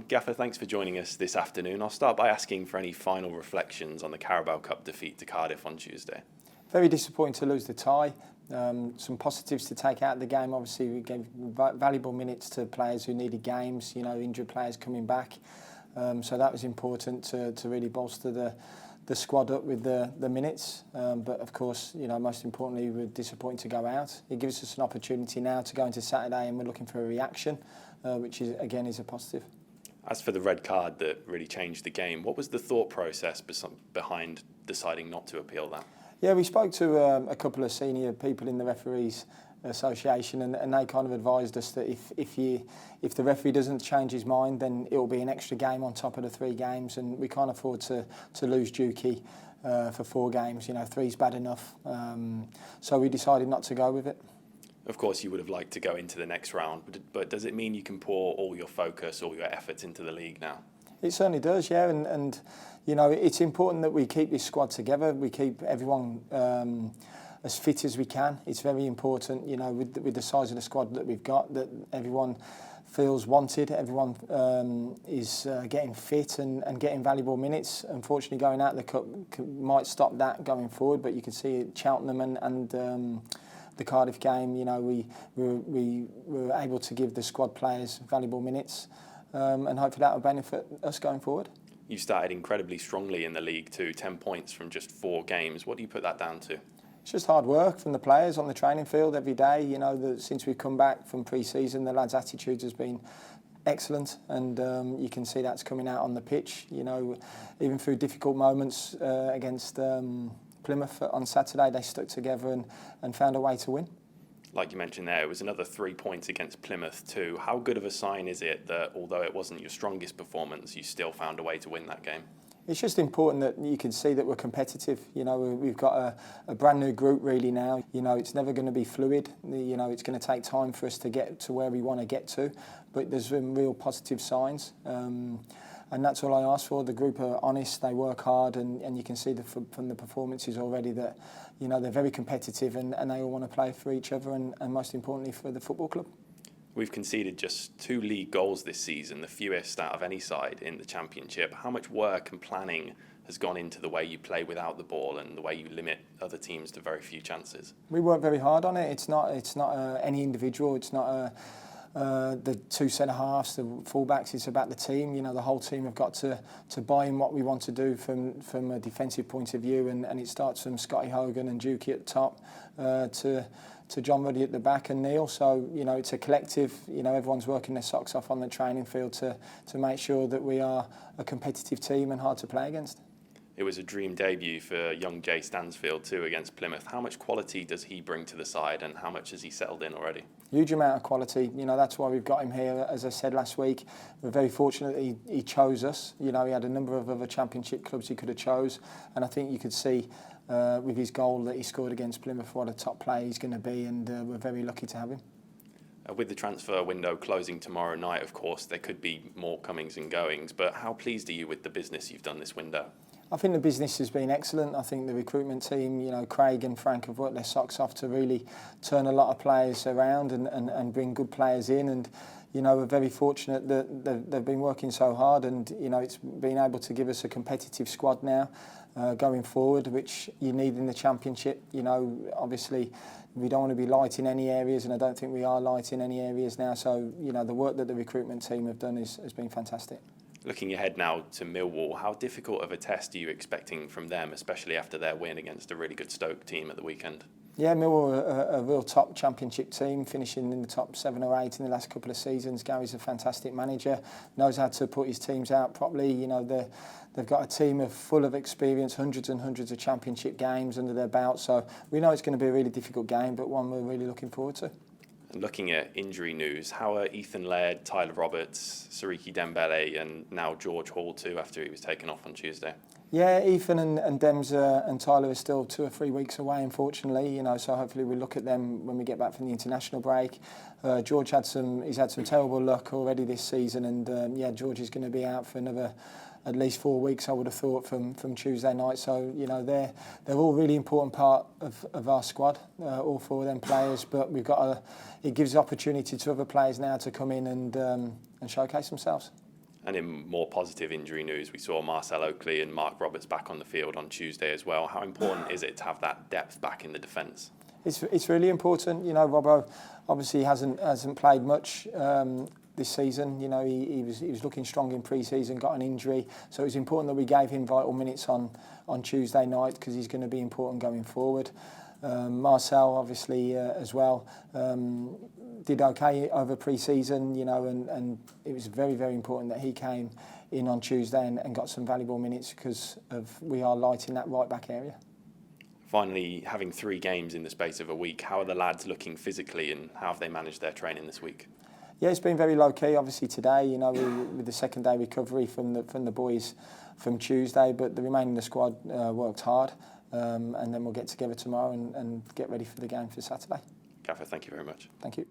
Gaffer, thanks for joining us this afternoon. I'll start by asking for any final reflections on the Carabao Cup defeat to Cardiff on Tuesday. Very disappointing to lose the tie. Some positives to take out of the game. Obviously, we gave valuable minutes to players who needed games, injured players coming back. So that was important to really bolster the squad up with the minutes. But of course, most importantly, we're disappointed to go out. It gives us an opportunity now to go into Saturday and we're looking for a reaction, which is a positive. As for the red card that really changed the game, what was the thought process behind deciding not to appeal that? Yeah, we spoke to a couple of senior people in the referees association, and they kind of advised us that if the referee doesn't change his mind, then it will be an extra game on top of the 3 games, and we can't afford to lose Dukey for 4 games. 3's bad enough, so we decided not to go with it. Of course, you would have liked to go into the next round, but does it mean you can pour all your focus, all your efforts into the league now? It certainly does, yeah, and it's important that we keep this squad together. We keep everyone as fit as we can. It's very important, with the size of the squad that we've got, that everyone feels wanted, everyone is getting fit and getting valuable minutes. Unfortunately, going out of the cup might stop that going forward, but you can see at Cheltenham and the Cardiff game, we were able to give the squad players valuable minutes, and hopefully that will benefit us going forward. You started incredibly strongly in the league too, 10 points from just 4 games. What do you put that down to? It's just hard work from the players on the training field every day. Since we've come back from pre-season, the lads' attitudes has been excellent, and you can see that's coming out on the pitch. Even through difficult moments against Plymouth on Saturday, they stuck together and found a way to win. Like you mentioned there, it was another 3 points against Plymouth too. How good of a sign is it that although it wasn't your strongest performance, you still found a way to win that game? It's just important that you can see that we're competitive. We've got a brand new group really now. It's never going to be fluid. It's going to take time for us to get to where we want to get to, but there's some real positive signs. And that's all I ask for. The group are honest, they work hard, and you can see from the performances already that they're very competitive and they all want to play for each other and most importantly for the football club. We've conceded just 2 league goals this season, the fewest out of any side in the Championship. How much work and planning has gone into the way you play without the ball and the way you limit other teams to very few chances? We work very hard on it. It's not any individual. It's not the 2 centre-halves, the full-backs. It's about the team. The whole team have got to buy in what we want to do from a defensive point of view, and it starts from Scotty Hogan and Dukey at the top to John Ruddy at the back and Neil. So, it's a collective. Everyone's working their socks off on the training field to make sure that we are a competitive team and hard to play against. It was a dream debut for young Jay Stansfield too against Plymouth. How much quality does he bring to the side and how much has he settled in already? Huge amount of quality. That's why we've got him here. As I said last week, we're very fortunate that he chose us. He had a number of other Championship clubs he could have chose, and I think you could see with his goal that he scored against Plymouth what a top player he's going to be, and we're very lucky to have him. With the transfer window closing tomorrow night, of course, there could be more comings and goings, but how pleased are you with the business you've done this window? I think the business has been excellent. I think the recruitment team, Craig and Frank have worked their socks off to really turn a lot of players around and bring good players in. And, we're very fortunate that they've been working so hard and, it's been able to give us a competitive squad now going forward, which you need in the Championship. Obviously, we don't want to be light in any areas, and I don't think we are light in any areas now. So, the work that the recruitment team have done has been fantastic. Looking ahead now to Millwall, how difficult of a test are you expecting from them, especially after their win against a really good Stoke team at the weekend? Yeah, Millwall are a real top Championship team, finishing in the top 7 or 8 in the last couple of seasons. Gary's a fantastic manager, knows how to put his teams out properly. They've got a team full of experience, hundreds and hundreds of Championship games under their belt. So we know it's going to be a really difficult game, but one we're really looking forward to. And looking at injury news, how are Ethan Laird, Tyler Roberts, Sariki Dembele and now George Hall too after he was taken off on Tuesday? Yeah, Ethan and Dems and Tyler are still 2 or 3 weeks away, unfortunately. So hopefully we'll look at them when we get back from the international break. George he's had some terrible luck already this season, and George is going to be out for another at least 4 weeks, I would have thought, from Tuesday night. So, they're all really important part of our squad, all 4 of them players. But it gives opportunity to other players now to come in and showcase themselves. And in more positive injury news, we saw Marcel Oakley and Mark Roberts back on the field on Tuesday as well. How important is it to have that depth back in the defence? It's really important. You know, Robbo obviously hasn't played much this season. You know, he was looking strong in pre-season, got an injury, so it was important that we gave him vital minutes on Tuesday night because he's going to be important going forward. Marcel obviously as well did okay over pre-season, you know, and it was very, very important that he came in on Tuesday and got some valuable minutes because we are light in that right back area. Finally, having 3 games in the space of a week, how are the lads looking physically and how have they managed their training this week? Yeah, it's been very low key. Obviously today, you know, with the second day recovery from the boys from Tuesday, but the remaining of the squad worked hard, and then we'll get together tomorrow and get ready for the game for Saturday. Gaffer, thank you very much. Thank you.